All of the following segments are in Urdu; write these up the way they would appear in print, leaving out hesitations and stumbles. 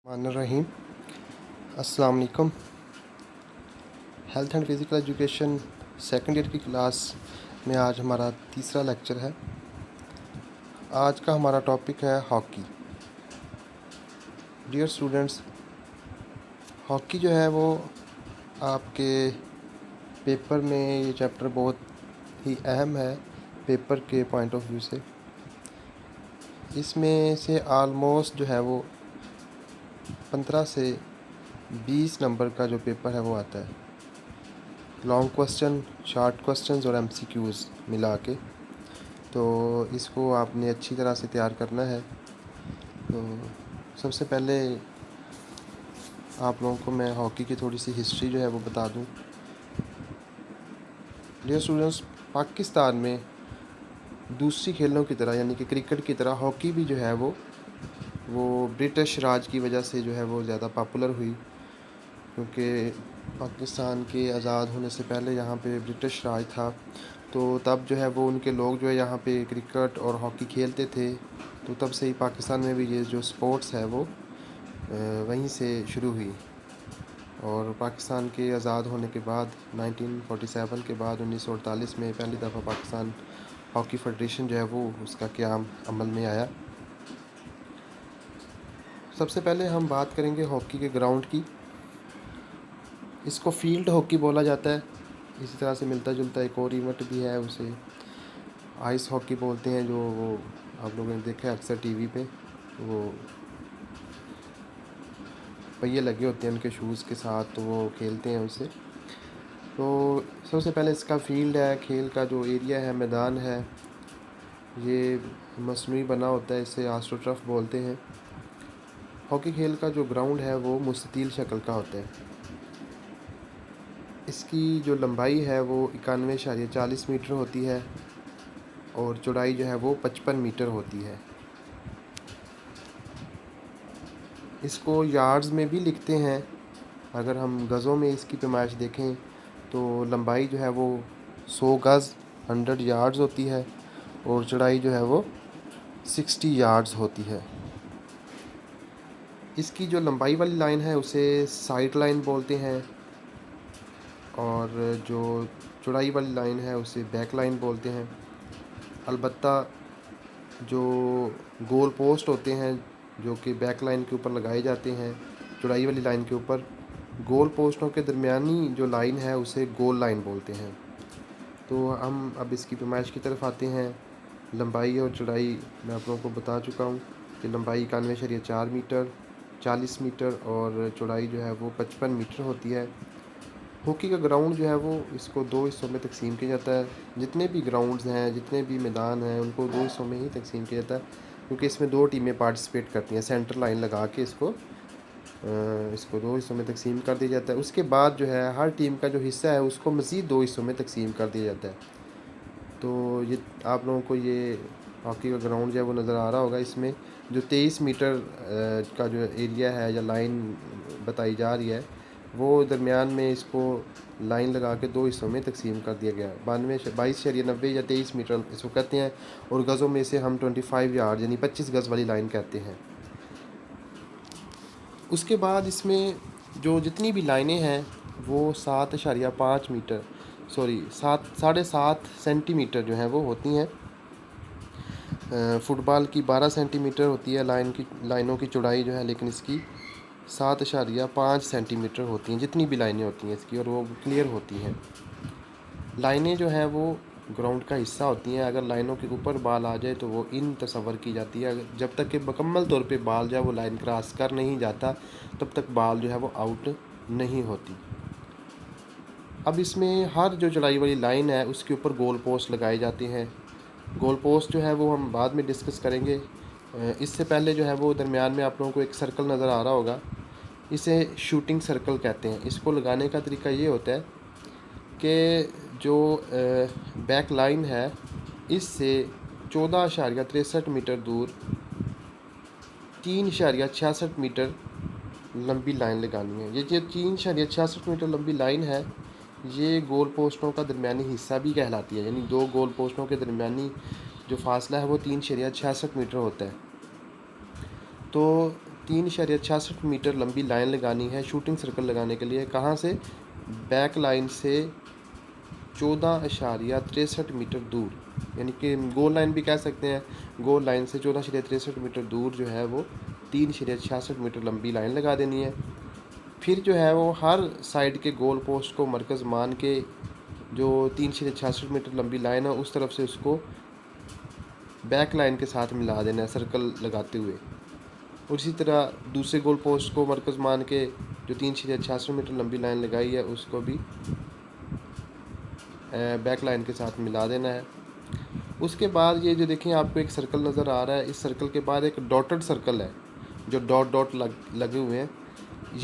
الرحیم السلام علیکم۔ Health and physical education second year کی کلاس میں آج ہمارا تیسرا لیکچر ہے۔ آج کا ہمارا ٹاپک ہے ہاکی۔ ڈیئر اسٹوڈنٹس، ہاکی جو ہے وہ آپ کے پیپر میں یہ چیپٹر بہت ہی اہم ہے پیپر کے پوائنٹ آف ویو سے۔ اس میں سے آلموسٹ جو ہے وہ 15 سے 20 نمبر کا جو پیپر ہے وہ آتا ہے، لانگ کوسچن، شارٹ کوسچنز اور MCQs ملا کے۔ تو اس کو آپ نے اچھی طرح سے تیار کرنا ہے۔ تو سب سے پہلے آپ لوگوں کو میں ہاکی کی تھوڑی سی ہسٹری جو ہے وہ بتا دوں۔ ڈیئر اسٹوڈنٹس، پاکستان میں دوسری کھیلوں کی طرح یعنی کہ کرکٹ کی طرح ہاکی بھی جو ہے وہ برٹش راج کی وجہ سے جو ہے وہ زیادہ پاپولر ہوئی، کیونکہ پاکستان کے آزاد ہونے سے پہلے یہاں پہ برٹش راج تھا، تو تب جو ہے وہ ان کے لوگ جو ہے یہاں پہ کرکٹ اور ہاکی کھیلتے تھے، تو تب سے ہی پاکستان میں بھی یہ جو سپورٹس ہے وہ وہیں سے شروع ہوئی۔ اور پاکستان کے آزاد ہونے کے بعد 1947 کے بعد 1948 میں پہلی دفعہ پاکستان ہاکی فیڈریشن جو ہے وہ اس کا قیام عمل میں آیا۔ سب سے پہلے ہم بات کریں گے ہاکی کے گراؤنڈ کی۔ اس کو فیلڈ ہاکی بولا جاتا ہے۔ اسی طرح سے ملتا جلتا ایک اور ایونٹ بھی ہے، اسے آئس ہاکی بولتے ہیں، جو وہ آپ لوگوں نے دیکھا ہے اکثر ٹی وی پہ، وہ پہیے لگے ہوتے ہیں ان کے شوز کے ساتھ، تو وہ کھیلتے ہیں اسے۔ تو سب سے پہلے اس کا فیلڈ ہے، کھیل کا جو ایریا ہے، میدان ہے، یہ مصنوعی بنا ہوتا ہے، اسے آسٹرو ٹرف بولتے ہیں۔ ہاکی کھیل کا جو گراؤنڈ ہے وہ مستطیل شکل کا ہوتا ہے۔ اس کی جو لمبائی ہے وہ 91.40 میٹر ہوتی ہے اور چوڑائی جو ہے وہ 55 میٹر ہوتی ہے۔ اس کو یارڈز میں بھی لکھتے ہیں۔ اگر ہم گزوں میں اس کی پیمائش دیکھیں تو لمبائی جو ہے وہ 100 گز 100 یارڈز ہوتی ہے اور چوڑائی جو ہے وہ 60 یارڈز ہوتی ہے۔ اس کی جو لمبائی والی لائن ہے اسے سائڈ لائن بولتے ہیں، اور جو چوڑائی والی لائن ہے اسے بیک لائن بولتے ہیں۔ البتہ جو گول پوسٹ ہوتے ہیں جو کہ بیک لائن کے اوپر لگائے جاتے ہیں، چوڑائی والی لائن کے اوپر، گول پوسٹوں کے درمیانی جو لائن ہے اسے گول لائن بولتے ہیں۔ تو ہم اب اس کی پیمائش کی طرف آتے ہیں۔ لمبائی اور چوڑائی میں آپ لوگوں کو بتا چکا ہوں کہ لمبائی 91.4 میٹر 40 میٹر اور چوڑائی جو ہے وہ 55 میٹر ہوتی ہے۔ ہاکی کا گراؤنڈ جو ہے وہ اس کو 2 حصوں میں تقسیم کیا جاتا ہے۔ جتنے بھی گراؤنڈز ہیں، جتنے بھی میدان ہیں، ان کو 2 حصوں میں ہی تقسیم کیا جاتا ہے، کیونکہ اس میں 2 ٹیمیں پارٹیسپیٹ کرتی ہیں۔ سینٹر لائن لگا کے اس کو 2 حصوں میں تقسیم کر دیا جاتا ہے۔ اس کے بعد جو ہے ہر ٹیم کا جو حصہ ہے اس کو مزید 2 حصوں میں تقسیم کر دیا جاتا ہے۔ تو یہ آپ لوگوں کو یہ ہاکی کا گراؤنڈ جو ہے وہ نظر آ رہا ہوگا۔ اس میں جو 23 میٹر کا جو ایریا ہے یا لائن بتائی جا رہی ہے، وہ درمیان میں اس کو لائن لگا کے 2 حصوں میں تقسیم کر دیا گیا ہے۔ 22.90 یا 23 میٹر اس کو کہتے ہیں، اور گزوں میں اسے ہم 25 یارڈ یعنی 25 گز والی لائن کہتے ہیں۔ اس کے بعد اس میں جو جتنی بھی لائنیں ہیں وہ 7.5 میٹر 7.5 سینٹی میٹر جو ہیں وہ ہوتی ہیں۔ فٹ بال کی 12 سینٹی میٹر ہوتی ہے لائنوں کی چوڑائی جو ہے، لیکن اس کی 7.5 سینٹی میٹر ہوتی ہیں جتنی بھی لائنیں ہوتی ہیں اس کی، اور وہ کلیئر ہوتی ہیں۔ لائنیں جو ہیں وہ گراؤنڈ کا حصہ ہوتی ہیں۔ اگر لائنوں کے اوپر بال آ جائے تو وہ ان تصور کی جاتی ہے، جب تک کہ مکمل طور پہ بال جو ہے وہ لائن کراس کر نہیں جاتا تب تک بال جو ہے وہ آؤٹ نہیں ہوتی۔ اب اس میں ہر جو چوڑائی والی لائن ہے اس کے اوپر گول پوسٹ لگائے جاتے ہیں۔ گول پوسٹ جو ہے وہ ہم بعد میں ڈسکس کریں گے۔ اس سے پہلے جو ہے وہ درمیان میں آپ لوگوں کو ایک سرکل نظر آ رہا ہوگا، اسے شوٹنگ سرکل کہتے ہیں۔ اس کو لگانے کا طریقہ یہ ہوتا ہے کہ جو بیک لائن ہے اس سے 14.63 میٹر دور 3.66 میٹر لمبی لائن لگانی ہے۔ یہ جو 3.66 میٹر لمبی لائن ہے یہ گول پوسٹوں کا درمیانی حصہ بھی کہلاتی ہے، یعنی 2 گول پوسٹوں کے درمیانی جو فاصلہ ہے وہ 3.66 میٹر ہوتا ہے۔ تو 3.66 میٹر لمبی لائن لگانی ہے شوٹنگ سرکل لگانے کے لیے. کہاں سے؟ بیک لائن سے 14.63 میٹر دور، یعنی کہ گول لائن بھی کہہ سکتے ہیں. گول لائن سے 14.63 میٹر دور جو ہے وہ 3.66 میٹر لمبی لائن لگا دینی ہے. پھر جو ہے وہ ہر سائڈ کے گول پوسٹ کو مرکز مان کے جو 3.66 میٹر لمبی لائن ہے اس طرف سے اس کو بیک لائن کے ساتھ ملا دینا ہے سرکل لگاتے ہوئے. اور اسی طرح دوسرے گول پوسٹ کو مرکز مان کے جو 3.66 میٹر لمبی لائن لگائی ہے اس کو بھی بیک لائن کے ساتھ ملا دینا ہے. اس کے بعد یہ جو دیکھیں آپ کو ایک سرکل نظر آ رہا ہے، اس سرکل کے بعد ایک ڈاٹڈ سرکل ہے جو ڈاٹ لگے ہوئے ہیں.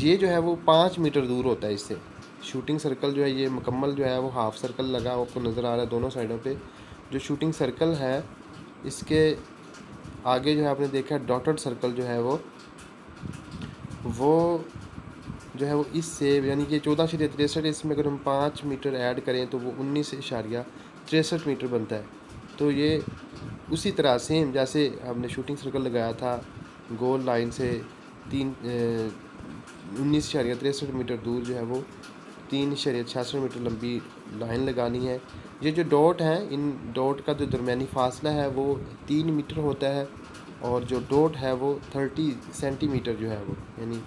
یہ جو ہے وہ 5 میٹر دور ہوتا ہے اس سے. شوٹنگ سرکل جو ہے یہ مکمل جو ہے وہ ہاف سرکل لگا آپ کو نظر آ رہا ہے دونوں سائڈوں پہ. جو شوٹنگ سرکل ہے اس کے آگے جو ہے آپ نے دیکھا ڈاٹڈ سرکل جو ہے وہ جو ہے وہ اس سے، یعنی کہ 14.63 اس میں اگر ہم 5 میٹر ایڈ کریں تو وہ 19.63 میٹر بنتا ہے. تو یہ اسی طرح سیم جیسے ہم نے شوٹنگ سرکل لگایا تھا گول لائن سے 19.63 میٹر دور جو ہے وہ 3.66 میٹر لمبی لائن لگانی ہے. یہ جو ڈاٹ ہیں ان ڈاٹ کا جو درمیانی فاصلہ ہے وہ 3 میٹر ہوتا ہے، اور جو ڈاٹ ہے وہ 30 سینٹی میٹر جو ہے وہ، یعنی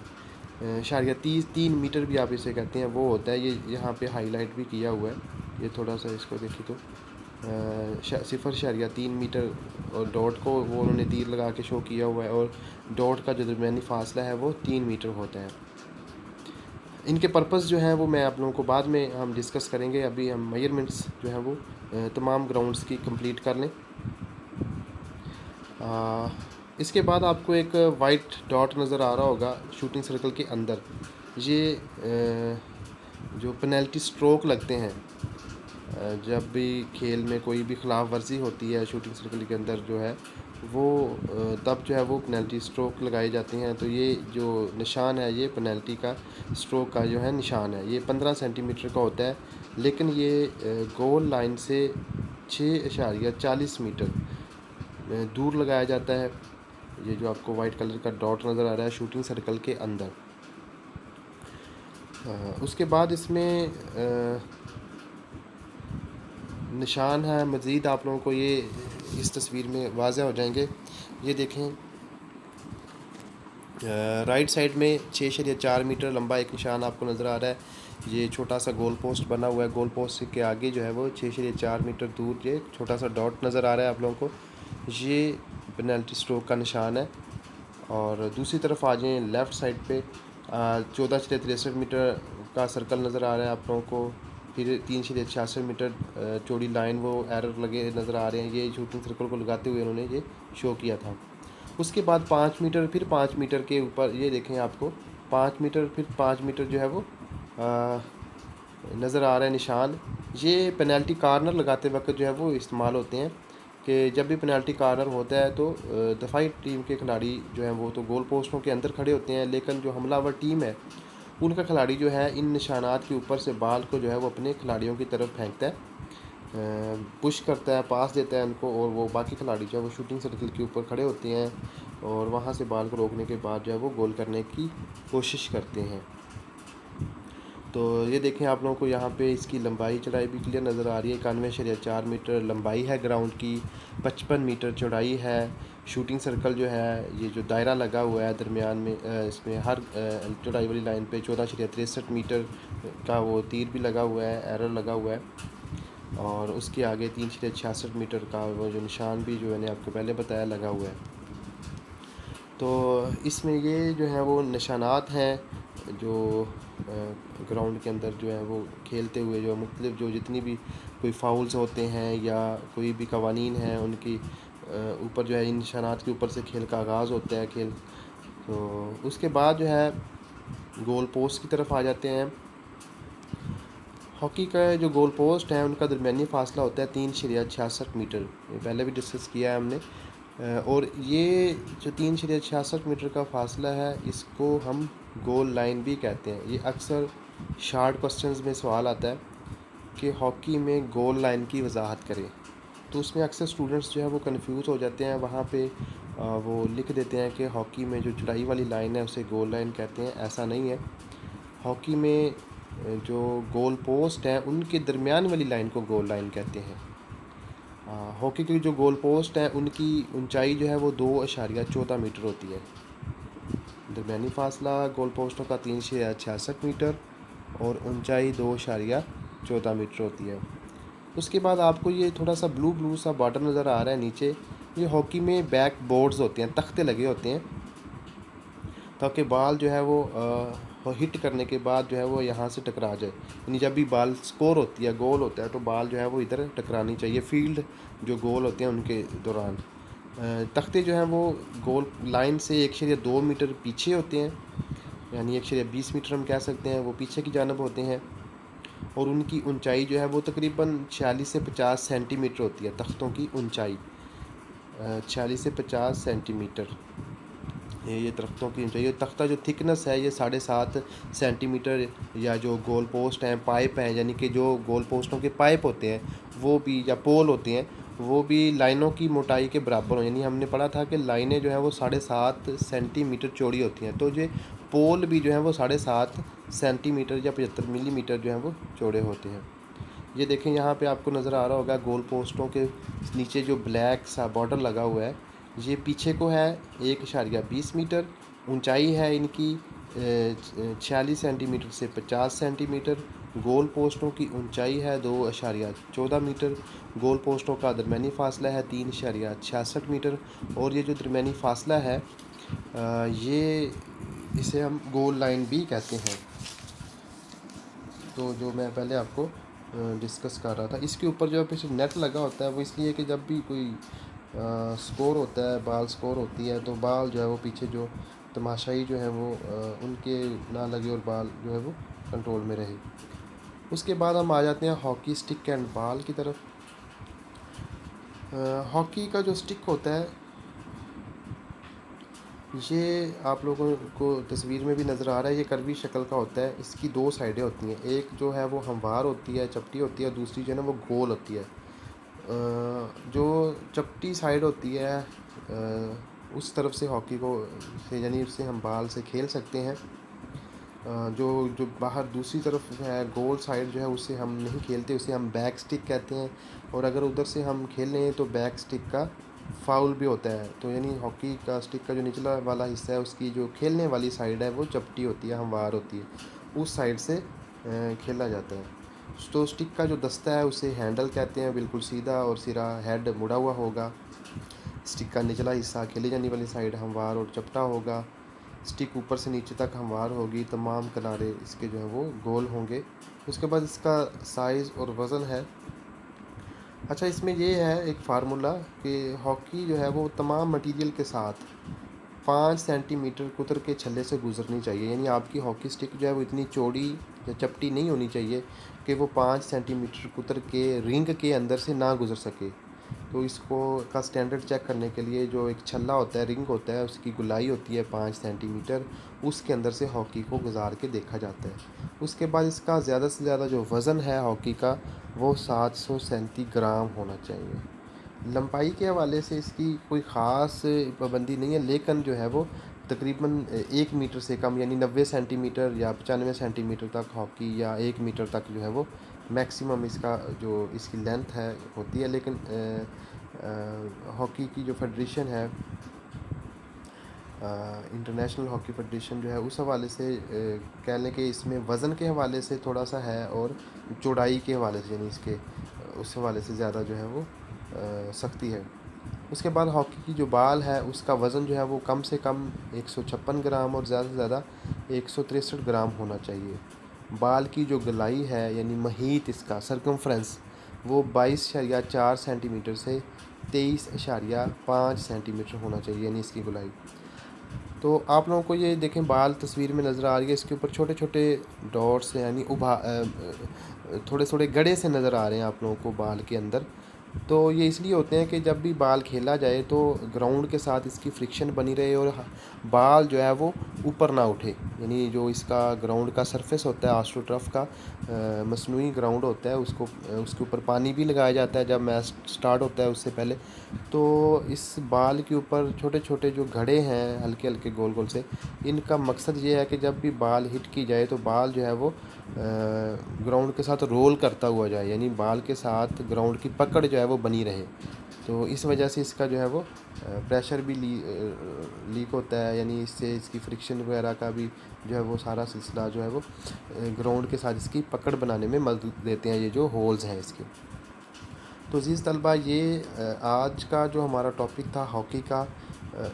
3 میٹر بھی آپ اسے کہتے ہیں، وہ ہوتا ہے. یہ یہاں پہ ہائی لائٹ بھی کیا ہوا ہے، یہ تھوڑا سا اس کو دیکھیں تو 0.3 میٹر اور ڈاٹ کو وہ انہوں نے تیر لگا کے شو کیا ہوا ہے، اور ڈاٹ کا جو درمیانی فاصلہ ہے وہ 3 میٹر ہوتا ہے. ان کے پرپس جو ہیں وہ میں آپ لوگوں کو بعد میں ہم ڈسکس کریں گے. ابھی ہم میجرمنٹس جو ہیں وہ تمام گراؤنڈز کی کمپلیٹ کر لیں. اس کے بعد آپ کو ایک وائٹ ڈاٹ نظر آ رہا ہوگا شوٹنگ سرکل کے اندر. یہ جو پینلٹی سٹروک لگتے ہیں جب بھی کھیل میں کوئی بھی خلاف ورزی ہوتی ہے شوٹنگ سرکل کے اندر جو ہے وہ تب جو ہے وہ پینلٹی سٹروک لگائے جاتے ہیں. تو یہ جو نشان ہے یہ پینلٹی کا سٹروک کا جو ہے نشان ہے. یہ 15 سینٹی میٹر کا ہوتا ہے، لیکن یہ گول لائن سے 6.40 میٹر دور لگایا جاتا ہے. یہ جو آپ کو وائٹ کلر کا ڈاٹ نظر آ رہا ہے شوٹنگ سرکل کے اندر. اس کے بعد اس میں نشان ہے مزید، آپ لوگوں کو یہ اس تصویر میں واضح ہو جائیں گے. یہ دیکھیں رائٹ سائڈ میں 6.4 میٹر لمبا ایک نشان آپ کو نظر آ رہا ہے. یہ چھوٹا سا گول پوسٹ بنا ہوا ہے، گول پوسٹ کے آگے جو ہے وہ 6.4 میٹر دور یہ چھوٹا سا ڈاٹ نظر آ رہا ہے آپ لوگوں کو. یہ پینلٹی سٹروک کا نشان ہے. اور دوسری طرف آ جائیں لیفٹ سائڈ پہ 14.63 میٹر کا سرکل نظر آ رہا ہے آپ لوگوں کو. پھر 3.66 میٹر چوڑی لائن وہ ایرر لگے نظر آ رہے ہیں. یہ شوٹنگ سرکل کو لگاتے ہوئے انہوں نے یہ شو کیا تھا. اس کے بعد 5 میٹر، پھر 5 میٹر کے اوپر یہ دیکھیں آپ کو 5 میٹر پھر 5 میٹر جو ہے وہ نظر آ رہا ہے نشان. یہ پینلٹی کارنر لگاتے وقت جو ہے وہ استعمال ہوتے ہیں کہ جب بھی پینلٹی کارنر ہوتا ہے تو دفاعی ٹیم کے کھلاڑی جو ہیں وہ تو گول پوسٹوں کے اندر کھڑے ہوتے ہیں، لیکن جو حملہ آور ٹیم ہے ان کا کھلاڑی جو ہے ان نشانات کے اوپر سے بال کو جو ہے وہ اپنے کھلاڑیوں کی طرف پھینکتا ہے، پش کرتا ہے، پاس دیتا ہے ان کو، اور وہ باقی کھلاڑی جو ہے وہ شوٹنگ سرکل کے اوپر کھڑے ہوتے ہیں اور وہاں سے بال کو روکنے کے بعد جو ہے وہ گول کرنے کی کوشش کرتے ہیں. تو یہ دیکھیں آپ لوگوں کو یہاں پہ اس کی لمبائی چڑھائی بھی کلیئر نظر آ رہی ہے. 91.4 میٹر لمبائی ہے گراؤنڈ کی، 55 میٹر چوڑائی ہے. شوٹنگ سرکل جو ہے یہ جو دائرہ لگا ہوا ہے درمیان میں اس میں ہر چوڑائی والی لائن پہ 14.63 میٹر کا وہ تیر بھی لگا ہوا ہے، ایرر لگا ہوا ہے. اور اس کے آگے 3.66 میٹر کا وہ جو نشان بھی جو میں نے آپ کو پہلے بتایا لگا ہوا ہے. تو اس میں یہ جو ہے وہ نشانات ہیں جو گراؤنڈ کے اندر جو ہے وہ کھیلتے ہوئے جو مختلف جو جتنی بھی کوئی فاؤلز ہوتے ہیں یا کوئی بھی قوانین ہیں ان کی اوپر جو ہے ان نشانات کے اوپر سے کھیل کا آغاز ہوتا ہے کھیل. تو اس کے بعد جو ہے گول پوسٹ کی طرف آ جاتے ہیں. ہاکی کا جو گول پوسٹ ہے ان کا درمیانی فاصلہ ہوتا ہے 3.66 میٹر، یہ پہلے بھی ڈسکس کیا ہے ہم نے. اور یہ جو 3.66 میٹر کا فاصلہ ہے اس کو ہم گول لائن بھی کہتے ہیں. یہ اکثر شارٹ کوسچنز میں سوال آتا ہے کہ ہاکی میں گول لائن کی وضاحت کریں، تو اس میں اکثر اسٹوڈنٹس جو ہے وہ کنفیوز ہو جاتے ہیں وہاں پہ. وہ لکھ دیتے ہیں کہ ہاکی میں جو چڑائی والی لائن ہے اسے گول لائن کہتے ہیں. ایسا نہیں ہے. ہاکی میں جو گول پوسٹ ہیں ان کے درمیان والی لائن کو گول لائن کہتے ہیں. ہاکی کی جو گول پوسٹ ہیں ان کی اونچائی جو ہے وہ 2.14 میٹر ہوتی ہے. درمیانی فاصلہ گول پوسٹوں کا 366 میٹر اور اونچائی 2.14 میٹر ہوتی ہے. اس کے بعد آپ کو یہ تھوڑا سا بلو بلو سا بارڈر نظر آ رہا ہے نیچے. یہ ہاکی میں بیک بورڈز ہوتے ہیں, تختے لگے ہوتے ہیں تاکہ بال جو ہے وہ ہٹ کرنے کے بعد جو ہے وہ یہاں سے ٹکرا جائے. یعنی جب بھی بال سکور ہوتی ہے, گول ہوتا ہے, تو بال جو ہے وہ ادھر ٹکرانی چاہیے فیلڈ جو گول ہوتے ہیں ان کے دوران. تختے جو ہیں وہ گول لائن سے 1.2 میٹر پیچھے ہوتے ہیں, یعنی 1.20 میٹر ہم کہہ سکتے ہیں, وہ پیچھے کی جانب ہوتے ہیں. اور ان کی اونچائی جو ہے وہ تقریباً 46 سے 50 سینٹی میٹر ہوتی ہے. تختوں کی اونچائی 46 سے 50 سینٹی میٹر یہ درختوں کی اونچائی. یہ تختہ جو تھکنس ہے یہ 7.5 سینٹی میٹر. یا جو گول پوسٹ ہیں, پائپ ہیں, یعنی کہ جو گول پوسٹوں کے پائپ ہوتے ہیں وہ بھی, یا پول ہوتے ہیں, وہ بھی لائنوں کی موٹائی کے برابر ہوں. یعنی ہم نے پڑھا تھا کہ لائنیں جو ہیں وہ 7.5 سینٹی میٹر چوڑی ہوتی ہیں, تو یہ پول بھی جو ہیں وہ 7.5 سینٹی میٹر یا 75 ملی میٹر جو ہیں وہ چوڑے ہوتے ہیں. یہ دیکھیں یہاں پہ آپ کو نظر آ رہا ہوگا گول پوسٹوں کے نیچے جو بلیک سا بارڈر لگا ہوا ہے, یہ پیچھے کو ہے 1.20 میٹر. اونچائی ہے ان کی 46 سینٹی میٹر سے 50 سینٹی میٹر. گول پوسٹوں کی اونچائی ہے 2.14 میٹر. گول پوسٹوں کا درمیانی فاصلہ ہے 3.66 میٹر. اور یہ جو درمیانی فاصلہ ہے یہ اسے ہم گول لائن بھی کہتے ہیں. تو جو میں پہلے آپ کو ڈسکس کر رہا تھا, اس کے اوپر جو پیچھے نیٹ لگا ہوتا ہے وہ اس لیے کہ جب بھی کوئی سکور ہوتا ہے, بال سکور ہوتی ہے, تو بال جو ہے وہ پیچھے جو تماشائی جو ہے وہ ان کے نہ لگے اور بال جو ہے وہ کنٹرول میں رہے. اس کے بعد ہم آ جاتے ہیں ہاکی سٹک اینڈ بال کی طرف. ہاکی کا جو سٹک ہوتا ہے یہ آپ لوگوں کو تصویر میں بھی نظر آ رہا ہے, یہ کروی شکل کا ہوتا ہے. اس کی 2 سائڈیں ہوتی ہیں, ایک جو ہے وہ ہموار ہوتی ہے, چپٹی ہوتی ہے, اور دوسری جو ہے نا وہ گول ہوتی ہے. جو چپٹی سائڈ ہوتی ہے اس طرف سے ہاکی کو یعنی اس سے ہم بال سے کھیل سکتے ہیں. جو باہر دوسری طرف ہے گول سائڈ جو ہے اسے ہم نہیں کھیلتے, اسے ہم بیک سٹک کہتے ہیں. اور اگر ادھر سے ہم کھیل رہے ہیں تو بیک سٹک کا فاؤل بھی ہوتا ہے. تو یعنی ہاکی کا سٹک کا جو نچلا والا حصہ ہے اس کی جو کھیلنے والی سائڈ ہے وہ چپٹی ہوتی ہے, ہموار ہوتی ہے, اس سائڈ سے کھیلا جاتا ہے. تو سٹک کا جو دستہ ہے اسے ہینڈل کہتے ہیں, بالکل سیدھا اور سرا ہیڈ مڑا ہوا ہوگا. سٹک کا نچلا حصہ کھیلی جانے والی سائڈ ہموار اور چپٹا ہوگا. سٹک اوپر سے نیچے تک ہموار ہوگی, تمام کنارے اس کے جو ہیں وہ گول ہوں گے. اس کے بعد اس کا سائز اور وزن ہے. اچھا, اس میں یہ ہے ایک فارمولا کہ ہاکی جو ہے وہ تمام مٹیریل کے ساتھ 5 سینٹی میٹر قطر کے چھلے سے گزرنی چاہیے. یعنی آپ کی ہاکی سٹک جو ہے وہ اتنی چوڑی یا چپٹی نہیں ہونی چاہیے کہ وہ 5 سینٹی میٹر قطر کے رنگ کے اندر سے نہ گزر سکے. تو اس کو کا سٹینڈرڈ چیک کرنے کے لیے جو ایک چھلا ہوتا ہے, رنگ ہوتا ہے, اس کی گلائی ہوتی ہے 5 سینٹی میٹر, اس کے اندر سے ہاکی کو گزار کے دیکھا جاتا ہے. اس کے بعد اس کا زیادہ سے زیادہ جو وزن ہے ہاکی کا وہ 737 گرام ہونا چاہیے. لمبائی کے حوالے سے اس کی کوئی خاص پابندی نہیں ہے, لیکن جو ہے وہ تقریباً 1 میٹر سے کم یعنی 90 سینٹی میٹر یا 95 سینٹی میٹر تک ہاکی, یا 1 میٹر تک جو ہے وہ میکسیمم اس کا جو اس کی لینتھ ہے ہوتی ہے. لیکن ہاکی کی جو فیڈریشن ہے, انٹرنیشنل ہاکی فیڈریشن جو ہے, اس حوالے سے کہہ لیں کہ اس میں وزن کے حوالے سے تھوڑا سا ہے, اور چوڑائی کے حوالے سے یعنی اس کے اس حوالے سے زیادہ جو ہے وہ سختی ہے. اس کے بعد ہاکی کی جو بال ہے اس کا وزن جو ہے وہ کم سے کم 156 گرام اور زیادہ سے زیادہ 163 گرام ہونا چاہیے. بال کی جو گلائی ہے یعنی محیط اس کا سرکمفرنس وہ 22.4 سینٹی میٹر سے 23.5 سینٹی میٹر ہونا چاہیے, یعنی اس کی گلائی. تو آپ لوگوں کو یہ دیکھیں بال تصویر میں نظر آ رہی ہے, اس کے اوپر چھوٹے چھوٹے ڈاٹس یعنی تھوڑے تھوڑے گڑھے سے نظر آ رہے ہیں آپ لوگوں کو بال کے اندر. تو یہ اس لیے ہوتے ہیں کہ جب بھی بال کھیلا جائے تو گراؤنڈ کے ساتھ اس کی فرکشن بنی رہے اور بال جو ہے وہ اوپر نہ اٹھے. یعنی جو اس کا گراؤنڈ کا سرفیس ہوتا ہے آسٹرو ٹرف کا مصنوعی گراؤنڈ ہوتا ہے، اس کے اوپر پانی بھی لگایا جاتا ہے جب میچ سٹارٹ ہوتا ہے اس سے پہلے. تو اس بال کے اوپر چھوٹے چھوٹے جو گھڑے ہیں ہلکے ہلکے گول گول سے، ان کا مقصد یہ ہے کہ جب بھی بال ہٹ کی جائے تو بال جو ہے وہ گراؤنڈ کے ساتھ رول کرتا ہوا جائے، یعنی بال کے ساتھ گراؤنڈ کی پکڑ جو ہے وہ بنی رہے. تو اس وجہ سے اس کا جو ہے وہ پریشر بھی لیک ہوتا ہے، یعنی اس سے اس کی فرکشن وغیرہ کا بھی جو ہے وہ سارا سلسلہ جو ہے وہ گراؤنڈ کے ساتھ اس کی پکڑ بنانے میں مدد دیتے ہیں یہ جو ہولز ہیں اس کے. تو عزیز طلبہ، یہ آج کا جو ہمارا ٹاپک تھا ہاکی کا،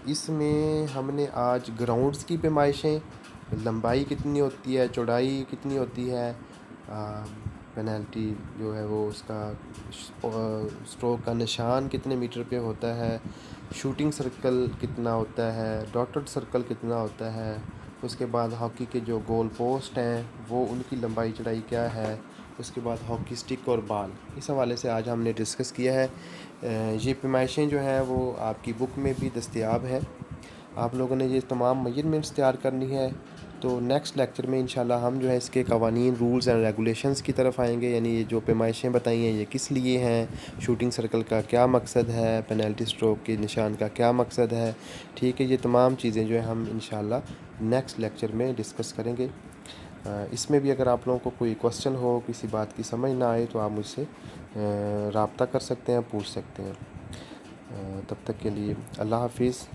اس میں ہم نے آج گراؤنڈز کی پیمائشیں، لمبائی کتنی ہوتی ہے، چوڑائی کتنی ہوتی ہے، پینلٹی جو ہے وہ اس کا اسٹروک کا نشان کتنے میٹر پہ ہوتا ہے، شوٹنگ سرکل کتنا ہوتا ہے، ڈاٹڈ سرکل کتنا ہوتا ہے، اس کے بعد ہاکی کے جو گول پوسٹ ہیں وہ ان کی لمبائی چڑائی کیا ہے، اس کے بعد ہاکی سٹک اور بال، اس حوالے سے آج ہم نے ڈسکس کیا ہے. یہ پیمائشیں جو ہیں وہ آپ کی بک میں بھی دستیاب ہے. آپ لوگوں نے یہ تمام میجرمنٹس تیار کرنی ہے. تو نیکسٹ لیکچر میں انشاءاللہ ہم جو ہے اس کے قوانین، رولز اینڈ ریگولیشنز کی طرف آئیں گے، یعنی یہ جو پیمائشیں بتائی ہیں یہ کس لیے ہیں، شوٹنگ سرکل کا کیا مقصد ہے، پینلٹی اسٹروک کے نشان کا کیا مقصد ہے. ٹھیک ہے، یہ تمام چیزیں جو ہیں ہم انشاءاللہ نیکسٹ لیکچر میں ڈسکس کریں گے. اس میں بھی اگر آپ لوگوں کو کوئی کوسچن ہو، کسی بات کی سمجھ نہ آئے تو آپ مجھ سے رابطہ کر سکتے ہیں، پوچھ سکتے ہیں. تب تک کے لیے اللہ حافظ.